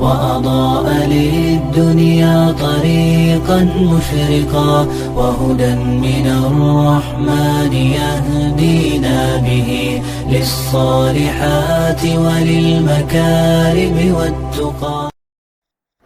وأضاء للدنيا طريقا مشرقا وهدى من الرحمن يهدينا به للصالحات وللمكارم والتقى.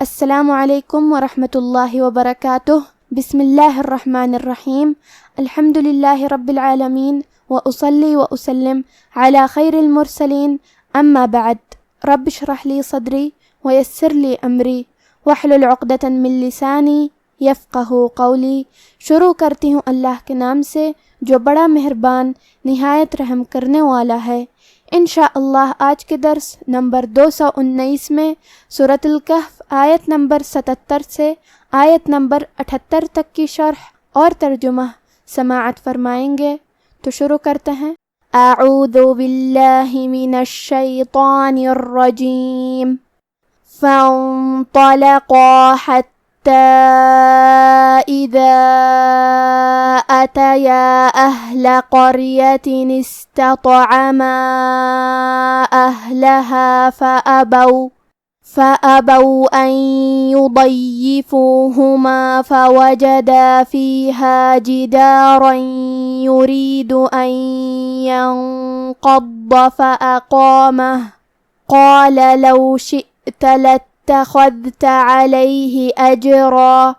السلام علیکم ورحمۃ اللہ وبرکاتہ. بسم اللہ الرحمن الرحیم. الحمد للہ رب العالمین وأصلی وأسلم على خیر المرسلین. اما بعد. رب اشرح لی صدری ویسر لی امری واحلل عقدۃ من لسانی یفقہوا قولی. شروع کرتی ہوں اللہ کے نام سے جو بڑا مہربان نہایت رحم کرنے والا ہے. انشاءاللہ آج کے درس نمبر 219 میں سورۃ الکہف آیت نمبر 77 سے آیت نمبر 78 تک کی شرح اور ترجمہ سماعت فرمائیں گے. تو شروع کرتے ہیں. اعوذ باللہ من الشیطان الرجیم. فانطلقا حتی إذا أتيا أهل قرية استطعما أهلها فأبوا أن يضيفوهما فوجدا فيها جدارا يريد أن ينقض فأقامه قال لو شئت اتخذت علیہ اجرا.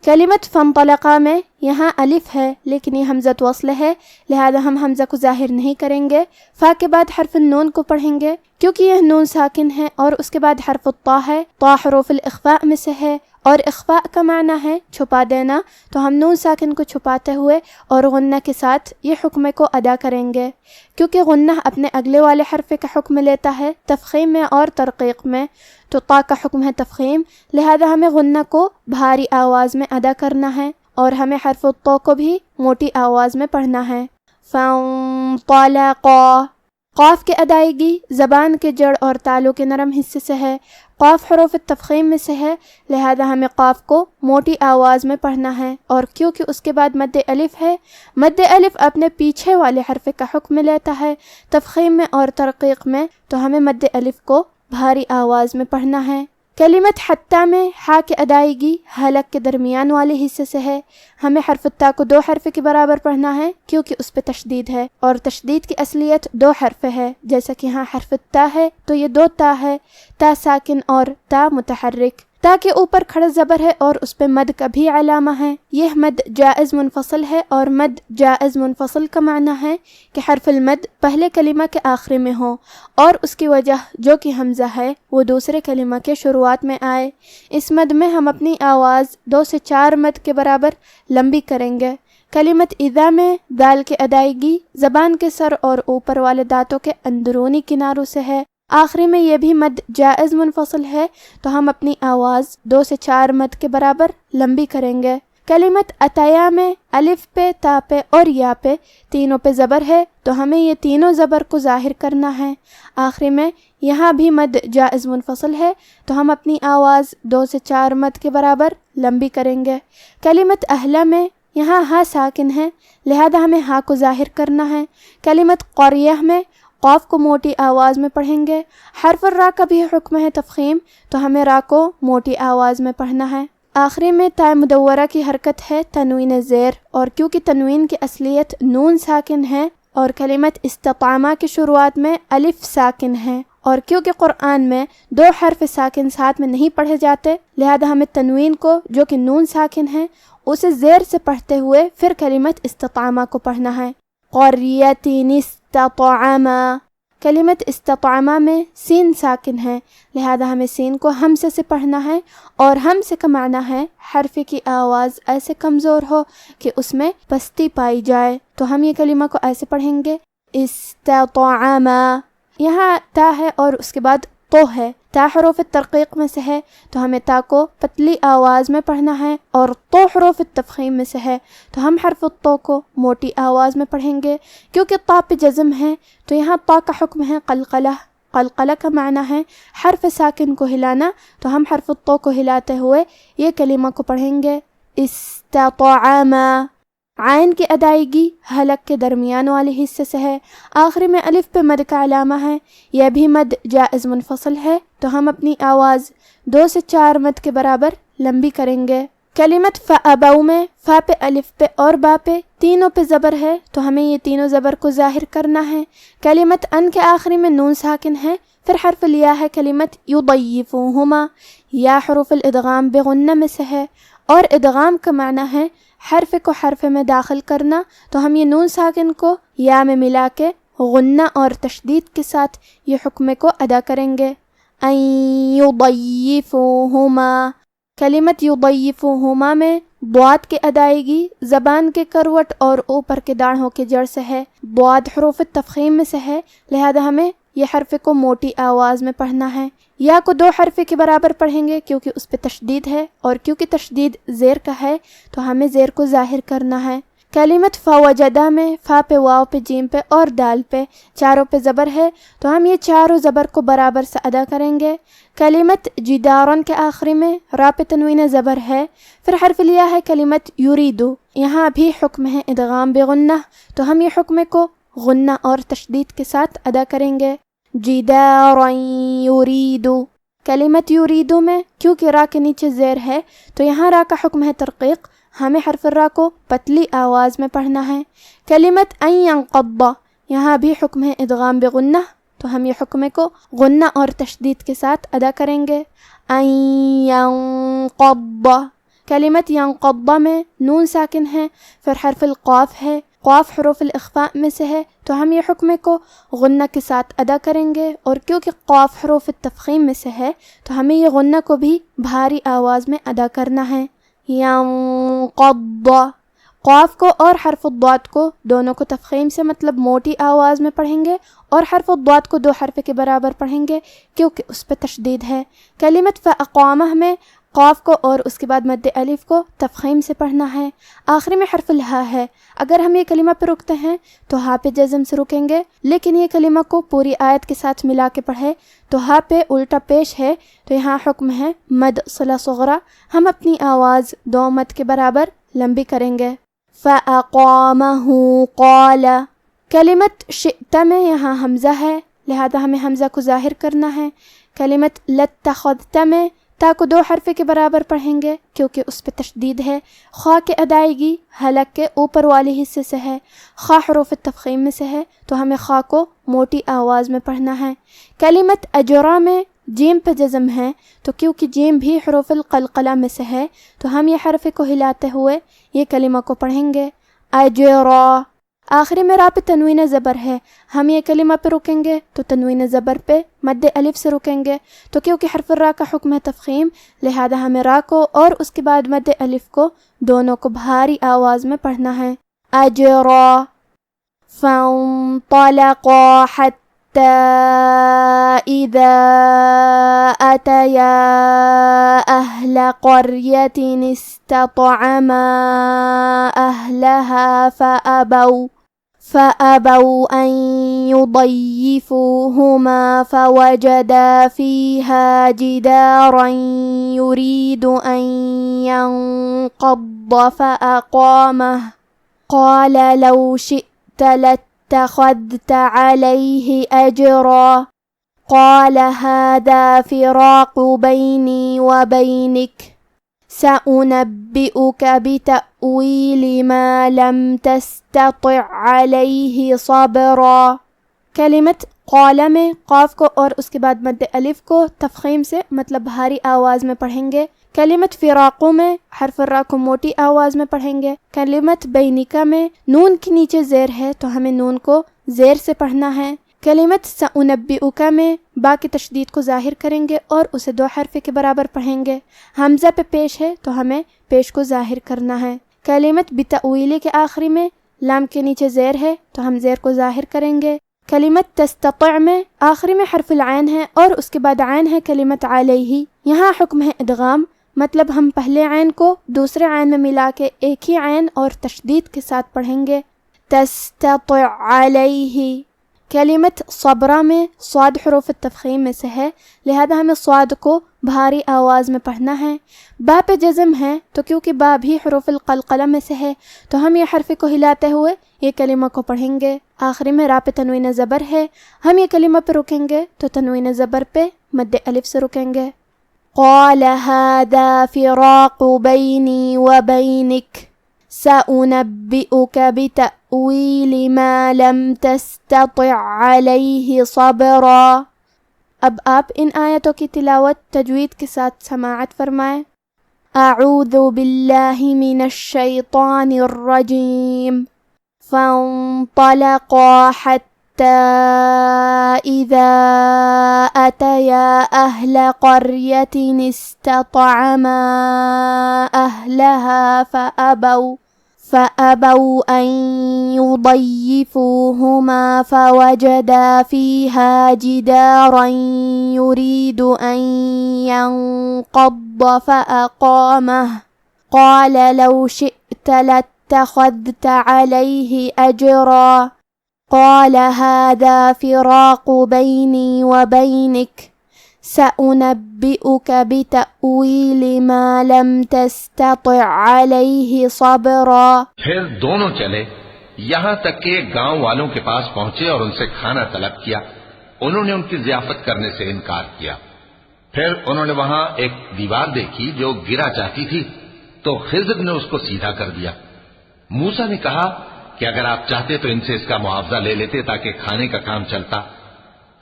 کلمت فانطلقا میں یہاں الف ہے لیکن یہ حمزۃ وصل ہے، لہذا ہم حمزہ کو ظاہر نہیں کریں گے. فا کے بعد حرف النون کو پڑھیں گے کیونکہ یہ نون ساکن ہے، اور اس کے بعد حرف الطا ہے. طا حروف الاخفاء میں سے ہے اور اخفاء کا معنی ہے چھپا دینا، تو ہم نون ساکن کو چھپاتے ہوئے اور غنہ کے ساتھ یہ حکم کو ادا کریں گے. کیونکہ غنہ اپنے اگلے والے حرف کا حکم لیتا ہے تفخیم میں اور ترقیق میں، تو طا کا حکم ہے تفخیم، لہذا ہمیں غنہ کو بھاری آواز میں ادا کرنا ہے اور ہمیں حرف الطا کو بھی موٹی آواز میں پڑھنا ہے. فانطلقا. قاف کی ادائیگی زبان کے جڑ اور تالو کے نرم حصے سے ہے. قاف حروف تفخیم میں سے ہے، لہذا ہمیں قاف کو موٹی آواز میں پڑھنا ہے. اور کیونکہ اس کے بعد مد الف ہے، مد الف اپنے پیچھے والے حرف کا حکم لیتا ہے تفخیم میں اور ترقیق میں، تو ہمیں مد الف کو بھاری آواز میں پڑھنا ہے. کلمت حتی میں ہا کی ادائیگی حلق کے درمیان والے حصے سے ہے. ہمیں حرف تا کو 2 حرف کے برابر پڑھنا ہے کیونکہ اس پہ تشدید ہے، اور تشدید کی اصلیت 2 حرف ہے. جیسا کہ ہاں حرف تا ہے تو یہ 2 تا ہے، تا ساکن اور تا متحرک. تا کے اوپر کھڑا زبر ہے اور اس پہ مد کا بھی علامہ ہے. یہ مد جائز منفصل ہے، اور مد جائز منفصل کا معنی ہے کہ حرف المد پہلے کلمہ کے آخری میں ہو اور اس کی وجہ جو کہ حمزہ ہے وہ دوسرے کلمہ کے شروعات میں آئے. اس مد میں ہم اپنی آواز 2 سے 4 مد کے برابر لمبی کریں گے. کلمت اذا میں دال کی ادائیگی زبان کے سر اور اوپر والے دانتوں کے اندرونی کناروں سے ہے. آخری میں یہ بھی مد جائز منفصل ہے، تو ہم اپنی آواز 2 سے 4 مد کے برابر لمبی کریں گے. کلمت اتیا میں الف پہ، تا پہ اور یا پہ تینوں پہ زبر ہے، تو ہمیں یہ تینوں زبر کو ظاہر کرنا ہے. آخری میں یہاں بھی مد جائز منفصل ہے، تو ہم اپنی آواز 2 سے 4 مد کے برابر لمبی کریں گے. کلمت اہلا میں یہاں ہا ساکن ہے، لہذا ہمیں ہا کو ظاہر کرنا ہے. کلمت قریہ میں قاف کو موٹی آواز میں پڑھیں گے. حرف الراء کا بھی حکم ہے تفخیم، تو ہمیں را کو موٹی آواز میں پڑھنا ہے. آخری میں تا مدورہ کی حرکت ہے تنوین زیر، اور کیونکہ تنوین کی اصلیت نون ساکن ہے اور کلمت استطعما کی شروعات میں الف ساکن ہے، اور کیونکہ قرآن میں 2 حرف ساکن ساتھ میں نہیں پڑھے جاتے، لہذا ہمیں تنوین کو جو کہ نون ساکن ہے اسے زیر سے پڑھتے ہوئے پھر کلمت استطعما کو پڑھنا ہے. قریۃ استطعما. کلمت استطعما میں سین ساکن ہے، لہذا ہمیں سین کو ہمزے سے پڑھنا ہے، اور ہمزے کا معنی ہے حرف کی آواز ایسے کمزور ہو کہ اس میں پستی پائی جائے، تو ہم یہ کلمہ کو ایسے پڑھیں گے استطعما. یہاں تا ہے اور اس کے بعد تو ہے. تا حروف ترقیق میں سے ہے، تو ہمیں تا کو پتلی آواز میں پڑھنا ہے، اور تو حروف تفخیم میں سے ہے، تو ہم حرف تو کو موٹی آواز میں پڑھیں گے. کیونکہ تا پہ جزم ہے تو یہاں تا کا حکم ہے قلقلہ. قلقلہ کا معنی ہے حرف ساکن کو ہلانا، تو ہم حرف تو کو ہلاتے ہوئے یہ کلمہ کو پڑھیں گے استطعما. عین کی ادائیگی حلق کے درمیان والے حصے سے ہے، آخری میں الف پہ مد کا علامہ ہے، یہ بھی مد جائز منفصل ہے، تو ہم اپنی آواز 2 سے 4 مد کے برابر لمبی کریں گے۔ کلمت فَأَبَوْا میں فا پہ الف پہ اور با پہ تینوں پہ زبر ہے، تو ہمیں یہ تینوں زبر کو ظاہر کرنا ہے۔ کلمت ان کے آخری میں نون ساکن ہے، پھر حرف الیا ہے کلمت یضیفوہما، یا حروف الادغام بغنہ میں سے ہے، اور ادغام کا معنی ہے حرف کو حرف میں داخل کرنا، تو ہم یہ نون ساکن کو یا میں ملا کے غنہ اور تشدید کے ساتھ یہ حکم کو ادا کریں گے۔ ان یضیفوہما، کلمت یضیفوہما میں ضاد کی ادائیگی زبان کے کروٹ اور اوپر کے داڑھوں کے جڑ سے ہے، ضاد حروف تفخیم میں سے ہے، لہذا ہمیں یہ حرف کو موٹی آواز میں پڑھنا ہے۔ یا کو 2 حرف کے برابر پڑھیں گے کیونکہ اس پہ تشدید ہے، اور کیونکہ تشدید زیر کا ہے تو ہمیں زیر کو ظاہر کرنا ہے۔ کلمت فوجدہ میں فا پہ واو پہ جیم پہ اور دال پہ چاروں پہ زبر ہے، تو ہم یہ چاروں زبر کو برابر سے ادا کریں گے۔ کلمت جدارن کے آخری میں را پہ تنوین زبر ہے، پھر حرف لیا ہے کلمت یریدو، یہاں بھی حکم ہے ادغام بغنہ، تو ہم یہ حکم کو غنہ اور تشدید کے ساتھ ادا کریں گے۔ جدارن یریدو، کلمت یریدو میں کیونکہ را کے نیچے زیر ہے تو یہاں را کا حکم ہے ترقیق، ہمیں حرف را کو پتلی آواز میں پڑھنا ہے۔ کلمت ان ینقض، یہاں بھی حکم ہے ادغام بغنہ، تو ہم یہ حکم کو غنہ اور تشدید کے ساتھ ادا کریں گے۔ ان ینقض، کلمت ینقض میں نون ساکن ہے، پھر حرف القاف ہے، قاف حروف الاخفاء میں سے ہے، تو ہم یہ حکم کو غنہ کے ساتھ ادا کریں گے، اور کیونکہ قاف حروف التفخیم میں سے ہے تو ہمیں یہ غنہ کو بھی بھاری آواز میں ادا کرنا ہے۔ ینقض، قاف کو اور حرف الضاد کو دونوں کو تفخیم سے مطلب موٹی آواز میں پڑھیں گے، اور حرف الضاد کو 2 حرف کے برابر پڑھیں گے کیونکہ اس پہ تشدید ہے۔ کلمت فاقامہ میں قاف کو اور اس کے بعد مد الف کو تفخیم سے پڑھنا ہے، آخری میں حرف الہا ہے، اگر ہم یہ کلمہ پہ رکتے ہیں تو ہا پہ جزم سے رکیں گے، لیکن یہ کلمہ کو پوری آیت کے ساتھ ملا کے پڑھے تو ہا پہ الٹا پیش ہے، تو یہاں حکم ہے مد صلہ صغرا، ہم اپنی آواز 2 مد کے برابر لمبی کریں گے۔ فَأَقَامَهُ قَالَ، کلمت شئت میں یہاں حمزہ ہے، لہذا ہمیں حمزہ کو ظاہر کرنا ہے۔ کلمت لَاتَّخَذْتَ میں تا کو 2 حرف کے برابر پڑھیں گے کیونکہ اس پہ تشدید ہے۔ خا کی ادائیگی حلق کے اوپر والے حصے سے ہے، خا حروف تفخیم میں سے ہے، تو ہمیں خا کو موٹی آواز میں پڑھنا ہے۔ کلمت اجرا میں جیم پہ جزم ہے، تو کیونکہ جیم بھی حروف القلقلہ میں سے ہے تو ہم یہ حرف کو ہلاتے ہوئے یہ کلمہ کو پڑھیں گے۔ اجرا، آخری میں را پہ تنوین زبر ہے، ہم یہ کلمہ پہ رکیں گے تو تنوین زبر پہ مد الف سے رکیں گے، تو کیونکہ حرف را کا حکم ہے تفخیم، لہذا ہمیں را کو اور اس کے بعد مد الف کو دونوں کو بھاری آواز میں پڑھنا ہے۔ اجرا، فانطلقا حتی اذا اتیا اہل قریۃ استطعما اہلها فأبوا أن يضيفوهما فوجدا فيها جدارا يريد أن ينقض فأقامه قال لو شئت لاتخذت عليه أجرا قال هذا فراق بيني وبينك سأنبئك بتأويل ما لم تستطع عليه صبرا۔ کلمت قال میں قاف کو اور اس کے بعد مد الف کو تفخیم سے مطلب بھاری آواز میں پڑھیں گے۔ کلمت فراقو میں حرف را کو موٹی آواز میں پڑھیں گے۔ کلمت بینکا میں نون کے نیچے زیر ہے تو ہمیں نون کو زیر سے پڑھنا ہے۔ کلمت سأنبئک میں با کی تشدید کو ظاہر کریں گے اور اسے 2 حرف کے برابر پڑھیں گے۔ حمزہ پہ پیش ہے تو ہمیں پیش کو ظاہر کرنا ہے۔ کلمت بتأویل کے آخری میں لام کے نیچے زیر ہے تو ہم زیر کو ظاہر کریں گے۔ کلمت تستطع میں آخری میں حرف العین ہے اور اس کے بعد عین ہے کلمت علیہ، یہاں حکم ہے ادغام، مطلب ہم پہلے عین کو دوسرے عین میں ملا کے ایک ہی عین اور تشدید کے ساتھ پڑھیں گے۔ تستطع علیہ۔ کلمت صبرا میں صاد حروف التفخیم میں سے ہے، لہذا ہمیں صاد کو بھاری آواز میں پڑھنا ہے۔ با پہ جزم ہے تو کیونکہ با بھی حروف القلقلہ میں سے ہے تو ہم یہ حرف کو ہلاتے ہوئے یہ کلمہ کو پڑھیں گے۔ آخری میں را پہ تنوین زبر ہے، ہم یہ کلمہ پہ رکیں گے تو تنوین زبر پہ مد الف سے رکیں گے۔ قال هذا فراق بيني وبينك سأنبئك بتأويل ما لم تستطع عليه صبرا۔ اب آپ ان آیتوں کی تلاوت تجوید کے ساتھ سماعت فرمائیں۔ اعوذ باللہ من الشیطان الرجیم فانطلقا حتى إذا أتيا أهل قرية استطعما أهلها فأبوا أن يضيفوهما فوجدا فيها جدارا يريد أن ينقض فأقامه قال لو شئت لاتخذت عليه أجرا قال هذا فراق بيني وبينك سأنبئك بتأويل ما لم تستطع عليه صبرا۔ پھر دونوں چلے یہاں تک کہ گاؤں والوں کے پاس پہنچے اور ان سے کھانا طلب کیا۔ انہوں نے ان کی ضیافت کرنے سے انکار کیا۔ پھر انہوں نے وہاں ایک دیوار دیکھی جو گرا چاہتی تھی تو خضر نے اس کو سیدھا کر دیا۔ موسیٰ نے کہا کہ اگر آپ چاہتے تو ان سے اس کا معاوضہ لے لیتے تاکہ کھانے کا کام چلتا۔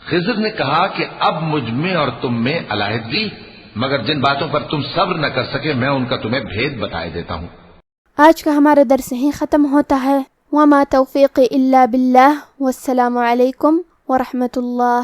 خضر نے کہا کہ اب مجھ میں اور تم میں علیحدگی، مگر جن باتوں پر تم صبر نہ کر سکے میں ان کا تمہیں بھید بتائے دیتا ہوں۔ آج کا ہمارا درس یہیں ختم ہوتا ہے۔ وما توفیقی الا باللہ، والسلام علیکم ورحمۃ اللہ۔